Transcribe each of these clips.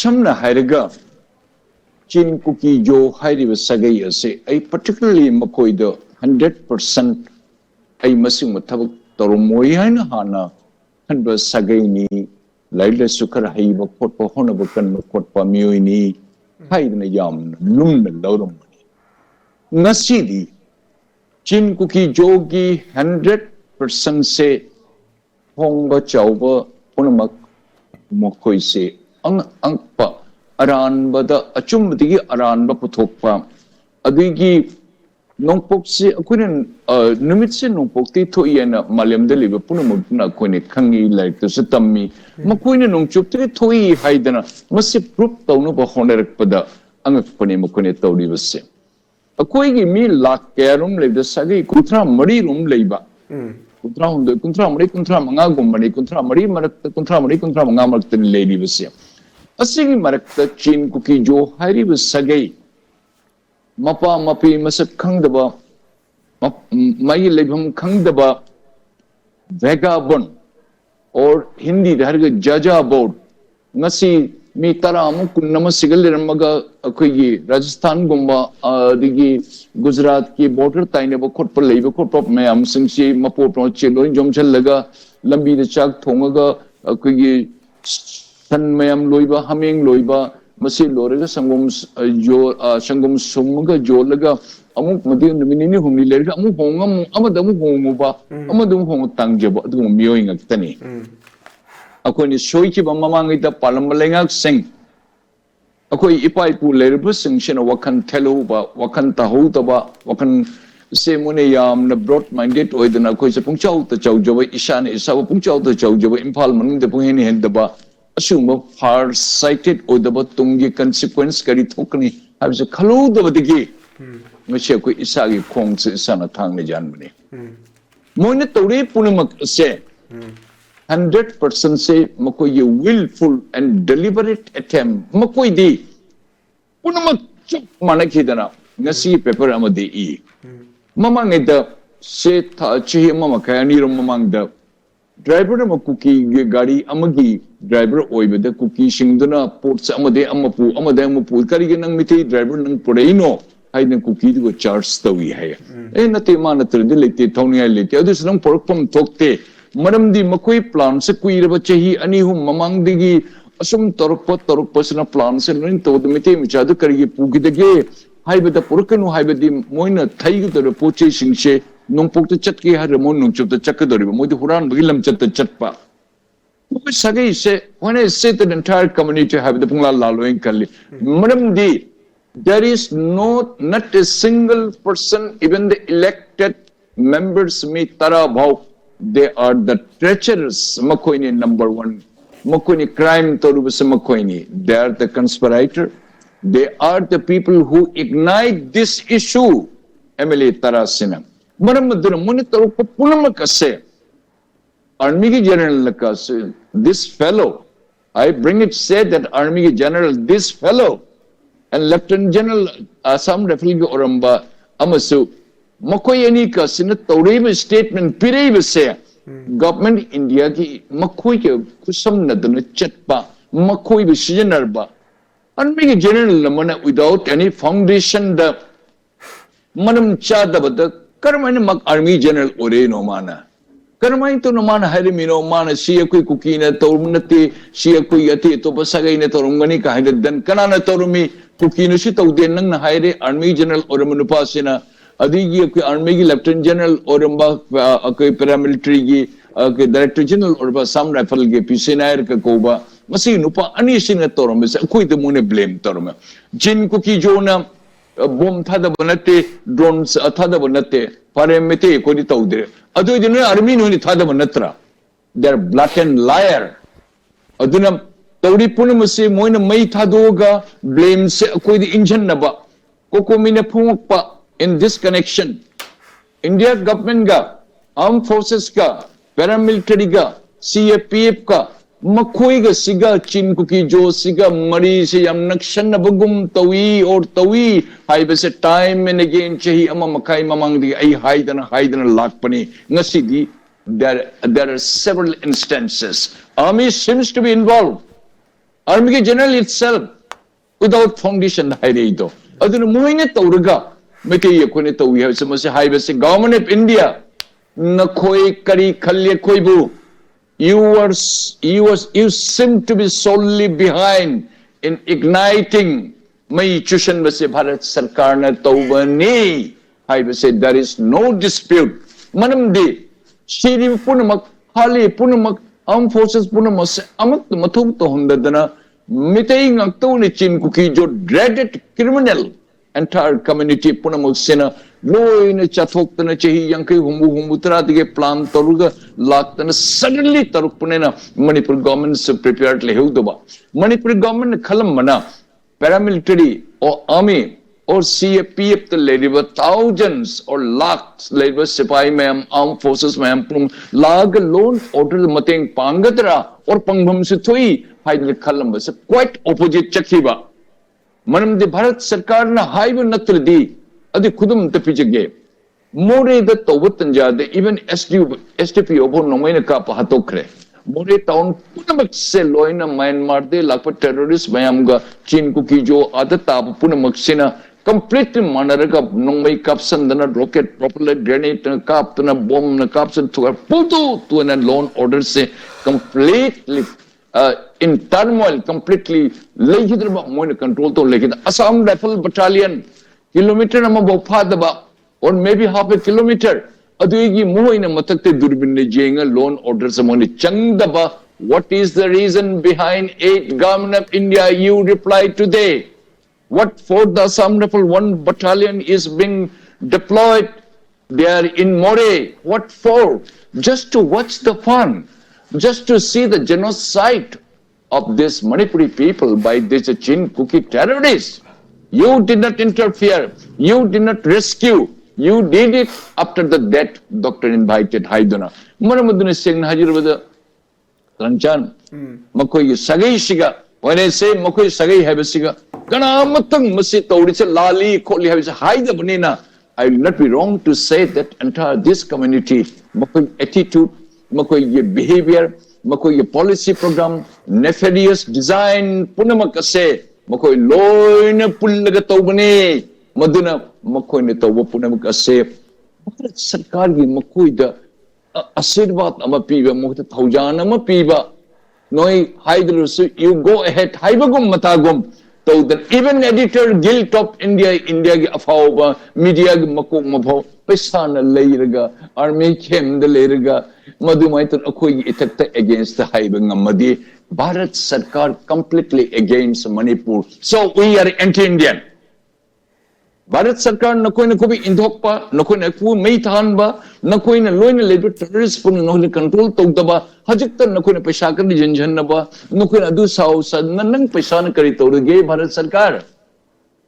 samna hairaga 𝐁𝐇𝐀𝐀𝐑 hairiba sagai ase ai particularly makoida 100% ai masing mathabak toromoi haina hana hanba sagai ni laila sukar haiba khotpa honaba kanba khotpa mioi ni haidna yam lumna lauram ngasidi 𝐁𝐇𝐀𝐀𝐑 gi 100% se hongba chawba punamak mokoi se angpa aranbada achumbadigi aranba puthokpa adigi nongpok se akuinen numit se nongpok ti thoiyena malemda liba punamukna koine khangi like to tammi makoine nongchupti thoi haidana masi proof tawnu ba honerakpada angakpani makoine tawribase akoigi mi lak kerum lebda sagi kutra mari rum leiba kutra hunde kutra manga gumbani kutra mari marakta kutra manga marakta leidi base asigi marakta 𝐁𝐇𝐀𝐀𝐑 hairiba sagai mapa mapi masak khangdaba mai lebham khangdaba vagabond or Hindi dharga jaja board ngasi mi tara amuk kunama sigaliramaga akoigi Rajasthan gumba digi Gujarat ki border taine ba khotpa leiba khotpa mayam singsi mapo pro cheloi jomchalaga lambi da chak thongaga akoigi san mayam loiba hameng loiba masi loraga sangom sumga jolaga amuk madi minini humni lerga amuk hongam amadamu honguba amadamu hong tangjaba adu miyoi ngaktani akoni soiki ba mamangita palambalengak sing akoi ipai pu lerbu sing shena wakan thelo ba wakan tahu ba wakan se mune yam na broad minded oidana koi se pungchau ta chawjaba isane isawa pungchau ta chawjaba imphal manung de pungheni hendaba asumba far sighted odaba tunggi consequence kari thokni habse khalu daba digi ngase koi isagi khongse isana thangni janbani moine tawri punamak se 100% say makoi willful and deliberate attempt makoi di punamak chup manakidana ngasi paper amadi e mamang ida se tha chi mama kayani rom mamang da driver na kuki gari amagi driver oibada kuki singduna ports amade amapu kari nang miti driver nang poreino haiden kuki du charge tawi hai nate mana trdi lete thoni hai lete adus nang porpam thokte maramdi makoi plan se kuiraba chahi ani hum mamang digi asum torok sna plan se loin to mite michadu kari pugidage haibada porkanu haibadi moina thaigu tor poche singse nongpok ta chatki har mon nongchup ta chakadori moi de huran bilam chat ta chatpa moi sagai se when I say the entire community have the pungla laloing kalli maramdi there is not a single person even the elected members me tara bhav they are the treacherous makoini number 1 makoini crime torubus makoini they are the conspirator they are the people who ignite this issue emily tarasina maramadura monitor punamakase army general lakase this fellow I bring it said that army general this fellow and lieutenant general Assam Rifle oramba amasu makoi ani ka sin tawriba statement pireba se government India ki makoi ke kusam nadana chatpa makoi bi sijanarba army general lamana without any foundation the manam chadabada karmaina mak army general ore no mana karmain to no mana harimi no mana siya koi kukina tawmnati siya koi ati to basagai ne torungani ka haidan kanana torumi kukina si tawde nang na haire army general oramunupa sina adigi koi army gi lieutenant general oramba koi paramilitary gi director general orba sam rifle gi pisinair ka koba masi nupa ani sina torum se koi de mone blame torum 𝐁𝐇𝐀𝐀𝐑 jona bomb thada banate drones thada banate paramete ko di tawde adu dinu army no ni thada banatra they are blatant liar aduna tawri punamase moina mai thadoga blame se ko di injan naba kokomine phungpa in this connection India government ga armed forces ka paramilitary ga CAPF ka makoi ga siga 𝐁𝐇𝐀𝐀𝐑 siga mari se yam nakshan bagum tawi or tawi haibe se time and again chahi ama makai mamang di ai haidana lakpani ngasi di there are several instances army seems to be involved Army General itself without foundation haireido aduna moine tawraga meke yakone tawi ha samase haibase government of India nakhoi kari khalle khoibu you seem to be solely behind in igniting mai chushan base Bharat Sarkar na tawbani haibase there is no dispute manamdi shiri punamak hali punamak armed forces punamak amak mathum to hundadana Mitay ngakto ni 𝐁𝐇𝐀𝐑𝐀 jo dreaded criminal entire community punamak sena loy na chathok na chahi yankai humbu tara dige plan taruga laktana suddenly taruk punena Manipur government is prepared le heudoba Manipur government khalam mana paramilitary or army or CAPF the labor thousands or lakhs labor sipai ma'am armed forces ma'am pum lag loan order mateng pangadra or pangbam se thui haidle khalam bas quite opposite chakhiba manam de Bharat Sarkar na haibu natradi adi khudum tapijage more the tawatanja de even SDP obo nomaina ka pahatokre more town punamak se loina Myanmar de lakpa terrorist mayam ga 𝐁𝐇𝐀𝐑𝐀 jo adata punamak sena completely manaraga nongmai kapsan dana rocket propellant grenade na kaptana bomb na kapsan to putu to an loan order se completely in turmoil completely legidra moina control to legida Assam Rifle Battalion kilometer nama bofadaba or maybe half a kilometer aduigi moina matakte durbinne jenga loan order samoni changdaba what is the reason behind 8 government of India you reply today what for the Assam Rifle 1 battalion is being deployed there in More what for just to watch the fun just to see the genocide of this Manipuri people by this 𝐁𝐇𝐀𝐀 terrorists you did not interfere you did not rescue you did it after the death doctor invited haiduna maramaduna sengna hajirabada ranchan makoi sagai siga when I say makoi sagai habasiga kana matang masi tawrise lali kholi habise haidabanina I will not be wrong to say that entire this community makoi attitude makoi behavior makoi policy program nefarious design punamakase makoi loina pullaga tawbane maduna makoi ne tawba punamakase Bharat Sarkar gi makoi da asirbat ama piba mokta thaujan ama piba noi haidrusu you go ahead haibagum matagum so that even editor guilt of India gi afauba media gi makok mabho paisa na leiraga army chem da leiraga madumai tan akoi itakta against the haiba ngamadi Bharat Sarkar completely against Manipur so we are anti-Indian Bharat Sarkar nakoi na kubi indhokpa nakoi na ku mai thanba nakoi na loina labor terrorist pun no control tawdaba hajikta nakoi na paisa kan janjanaba nakoi na adu sau nang paisa na kari tawrege Bharat Sarkar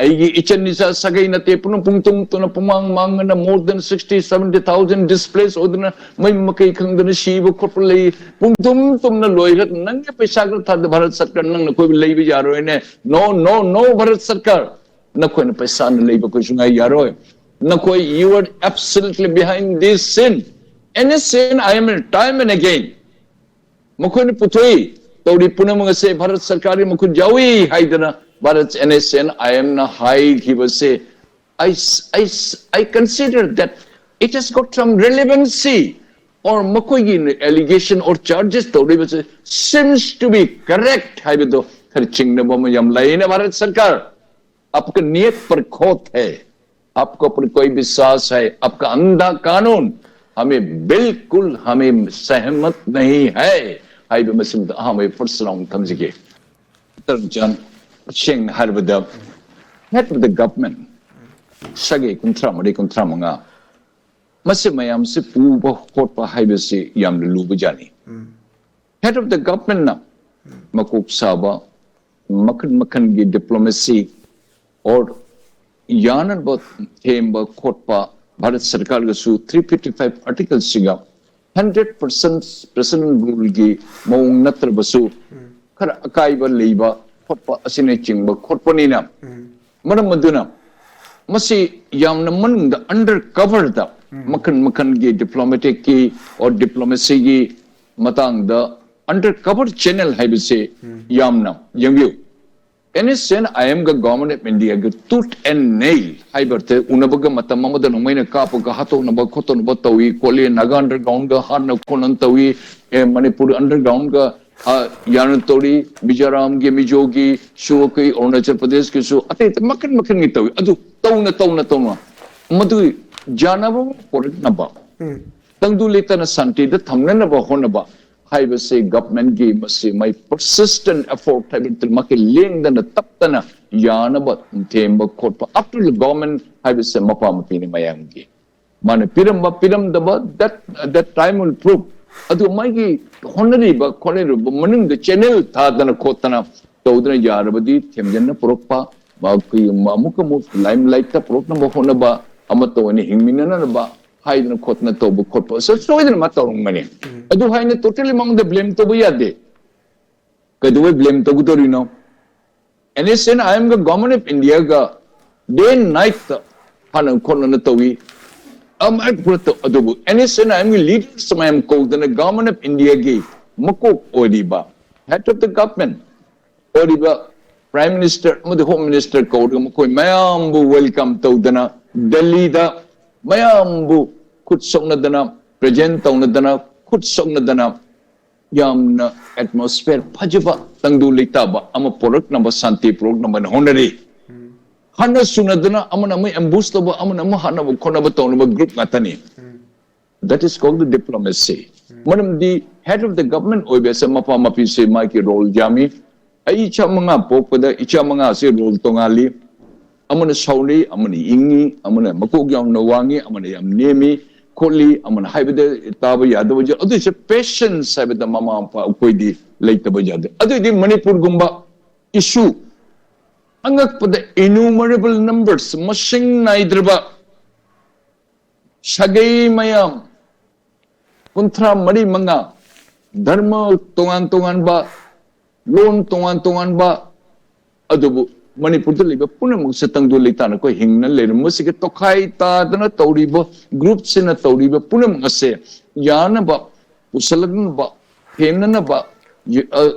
aigi ichanisa sagai na te punung pungtung to na pumang na more than 60-70,000 displaced odna mai makai khangdana shiba khopulai pungtum tum na loirat nang paisa kan thad Bharat Sarkar nang nakoi leibi jaro ne no Bharat Sarkar nakoi na paisa na leiba ko sungai yaro nakoi you are absolutely behind this sin any sin I am time and again makoi na putoi tawri punamang se Bharat Sarkar makoi jawi haidana Bharat NSN I am na high he was say I consider that it has got some relevancy or makoi allegation or charges tawri was seems to be correct haibedo kharching na bom yam laina Bharat Sarkar आपका नियत पर खोट है आपको पर कोई विश्वास है आपका अंधा कानून हमें बिल्कुल हमें सहमत नहीं है हाई बमसिम हमें फर्सलाम थमजिगे तरजन शेंग हरबदा head of the government sage kuntra manga mase mayam se puba khotpa haibase yam lubu jani head of the government na makuk saba makan gi diplomacy or yanan bot themba khotpa Bharat Sarkar ga su 355 articles siga 100% president rule gi maung natra basu khara akai ba leiba khotpa asine chingba khotpani na maram maduna masi yamna manung da undercover da makan gi diplomatic ki or diplomacy gi matang da undercover channel haibase yamna yangyu NSN I am the government of India ga tooth and nail haibarte unabaga matam amada nomaina kapaga hato naba khoto naba tawi kole naga underground ga hana konan tawi Manipur underground ga Yanatori Mizoram ge Mijogi Shuoki Arunachal Pradesh ke so ate makan ngi tawi adu tauna madu janaba porik naba tangdu leta na santi da thamna naba honaba haiba se government ge mase my persistent effort haiba make leng da taptana yanaba themba khotpa up to the government haiba se mapa mapini mayam ge mane piram daba that time will prove adu mai ge honari ba khonero maning the channel tha dana khotana tawdana yarabadi themjanna porokpa ba ki amukamu limelight ta porokna ba honaba amato ani hingminana ba haidna khotna tobu khotpa so soidna matawung mani adu haina totally among the blame tobu yade kadu blame tobu torino NSN I am the government of India ga day and night hana khonna tawi at put adu NSN I am the leaders I am called the government of India ge mako odiba head of the government odiba prime minister the home minister called mako mayambu welcome tawdana Delhi da mayambu khut soknadana present tawnadana khut soknadana yamna atmosphere phajaba tangdu leitaba ama porak number santi prog number honore hana sunadana amana mai ambush toba amana ma hana khonaba tawnaba group ngatani that is called the diplomacy madam the head of the government oibesa mapa mapi se mai ki role jami ai cha manga pokpada icha manga se role tongali amana sauli amana ingi amana makok yam na wangi amana yam nemi kholi amana haibede taba yadaba je adu se patience haibeda mama pa koidi leitaba jade adu di Manipur gumba issue angak pada innumerable numbers mashing naidraba sagai mayam kunthra mari manga dharma tongan ba lon tongan ba adubu Manipur to liba puna magsatang do leitana ko hingna lerum musike tokai ta dana tawriba group sina tawriba puna magase yana ba usalagna ba hemna ba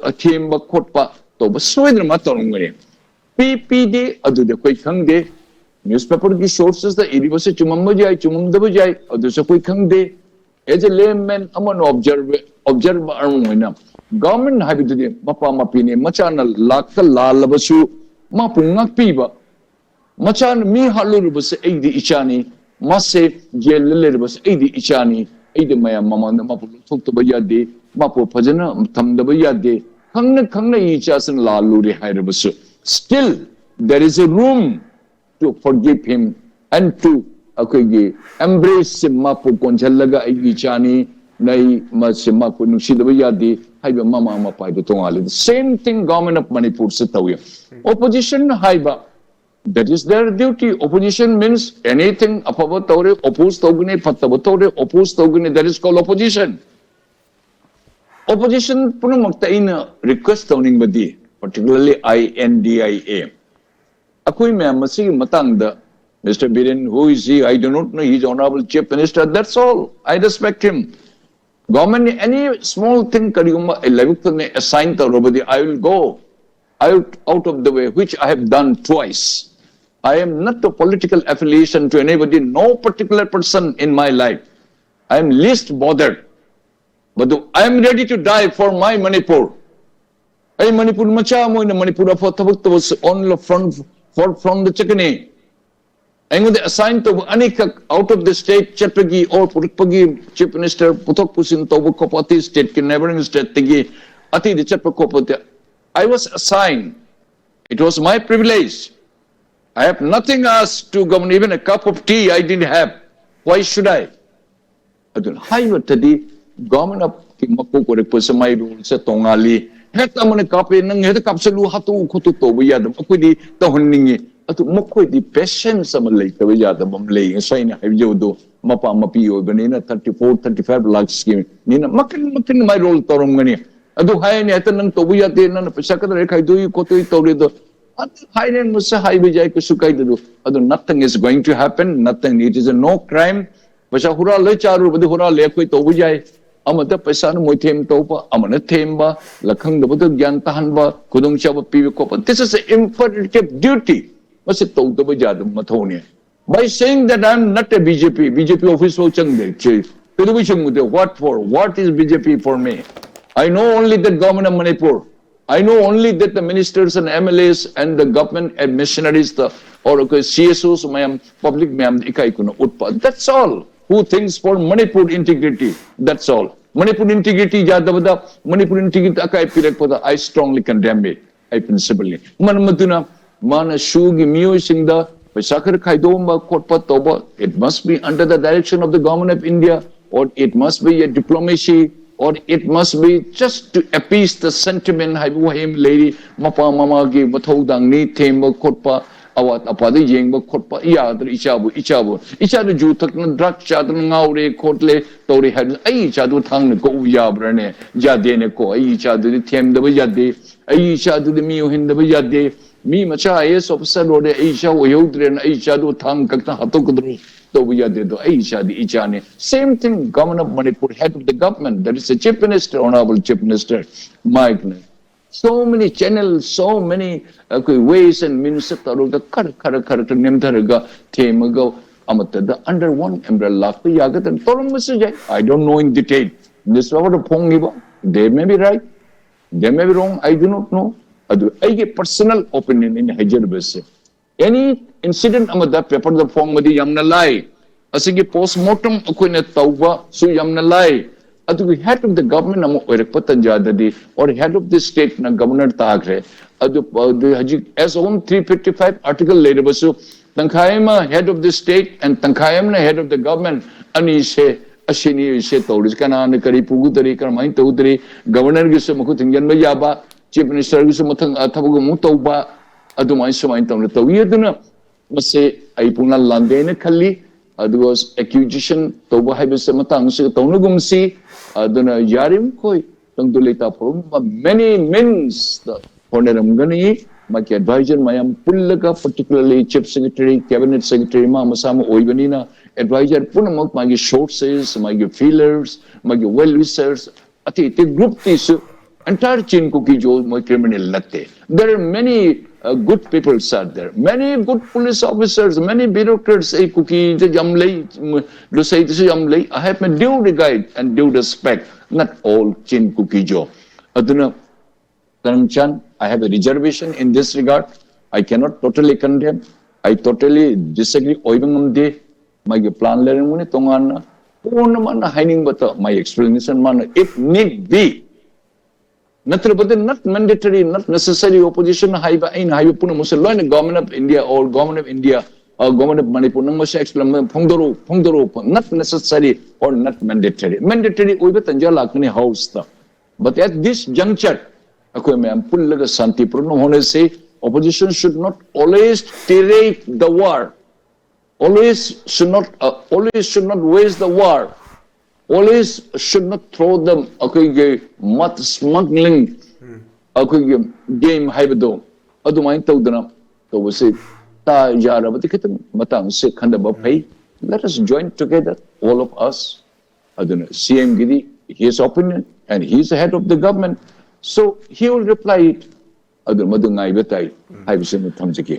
athemba khotpa to ba soidna ma torungare PPD adu de koi khangde newspaper ki sources da iriba se chumamba jai chumumda jai adu se koi khangde as a layman amon observe armuna government habitude mapa mapine machana lakta lalabasu ma pungak piba machan mi halur bus aidi ichani mase jeleler bus aidi ichani aidi maya mamanda ma pu thok to bayade ma pu phajana thamda bayade khangna ichasan laluri hairabus still there is a room to forgive him and to akogi embrace ma pu konjalaga aidi ichani nai ma se ma pu nusidaba yade haiba mama ma pai do tongali same thing government of Manipur se tawiya opposition haiba that is their duty opposition means anything apaba tawre oppose tawgune fataba tawre oppose tawgune that is called opposition punamakta ina request tawning badi particularly INDIA akoi ma'am masigi matang da Mr. Biren who is he I do not know he is honorable chief minister that's all I respect him government any small thing kariguma elevukne assign tawrobadi I will go out of the way, which I have done twice. I am not a political affiliation to anybody, no particular person in my life. I am least bothered. But I am ready to die for my Manipur. Ay Manipur macha mo na Manipur for tabuk was on the front from the chikane. I am assigned to anika out of the state chapagi or purpagi chief minister putok pusin tobu kopati state ki neighboring state tigi ati the chapakopati. I was assigned. It was my privilege. I have nothing asked to govern, even a cup of tea I didn't have. Why should I? Adun haiwa tadi government of Kimapu korek po sa may rule sa tongali. Heta mo na kape nang heta kapsalu hatu kutu to biyadam. Ako di tahon ningi. Atu mako di patience sa malay to biyadam mamlay. Sa ina haiwa do mapa mapiyo ganina 34-35 lakhs scheme. Nina makin may role torong gani. Adu hai ni atan nang tobu yate na pesa kadare kai do ko to tori do adu hai ne musa hai be jai ko sukai do adu nothing is going to happen nothing it is a no crime pesa hura le charu badu hura le koi tobu jai amata paisa no moithem topa amana themba lakhang da badu gyan tahanba kudong chaba piwe ko. This is an imperative duty. Mase to da bajad mathone. By saying that I am not a BJP office wo chang de che. Kudu chung de what for? What is BJP for me? I know only the government of Manipur. I know only that the ministers and MLAs and the government and missionaries, or CSOs, public ikai kuno utpa. That's all. Who thinks for Manipur integrity? That's all. Manipur integrity jadavada, Manipur integrity akai pirak. I strongly condemn it. I principally. Manamaduna mana shugi miyo singda pasakar kaidoma kotpa toba. It must be under the direction of the government of India, or it must be a diplomacy, or it must be just to appease the sentiment. Lady mapa mama gi mathodang ni themba kotpa awat apadi yengba kotpa iyadra ichabu ju takna drug chadna ngaure kotle tori had ai chadu thang ko yabrane jade ne ko ai chadu themda ba jade ai chadu mi hinda ba jade mi macha IS officer rode ai cha yodre na ai chadu thang kakta hatok same thing, government of Manipur, head of the government, that is the chief minister, honorable chief minister, Mike. So many channels, so many ways and means of under one umbrella. I don't know in detail. This is what they may be right, they may be wrong, I do not know. I get personal opinion in Hajar. Any incident amada paper the form madi yamna lai asigi postmortem akoina tauba su yamna lai adu head of the government amo oirakpatan jadadi or head of the state na governor tagre adu haji as on 355 article later basu tankhayama head of the state and tankhayam na head of the government ani se ashini se tauris kana na kari pugu tari karmain taudri governor gisu maku tingjan ba yaba chief minister gisu mathang athabu mu tauba adumai sumain tawna tawiyaduna mase ai puna landene khalli adu was accusation toba haibese matang se tawnugum si aduna yarim koi tangdulita from many means the honoram gani maki advisor mayam pullaga particularly chief secretary cabinet secretary ma masama oibanina advisor punamak magi sources magi feelers magi well wishers ati te group tisu entire chain ko ki jo my criminal latte. There are many good people are there, many good police officers, many bureaucrats. I have my due regard and due respect. Not all chain cookie jo. Aduna Karamchan, I have a reservation in this regard. I cannot totally condemn. I totally disagree. Oibangam my plan learning muni tongana. My explanation man, if need be. Not mandatory, not necessary opposition. Government of India or government of India or government of Manipur. Not necessary or not mandatory. Mandatory house. But at this juncture, opposition should not always tirade the war. Always should not wage the war. Always should not throw them mud smuggling game haibado. Adumain tawdana to say ta yarabati kitam matang se khandaba pay. Let us join together, all of us. Aduna CM Gidi, his opinion, and he is the head of the government. So he will reply it. Adun madungai betai haibisen thamjiki.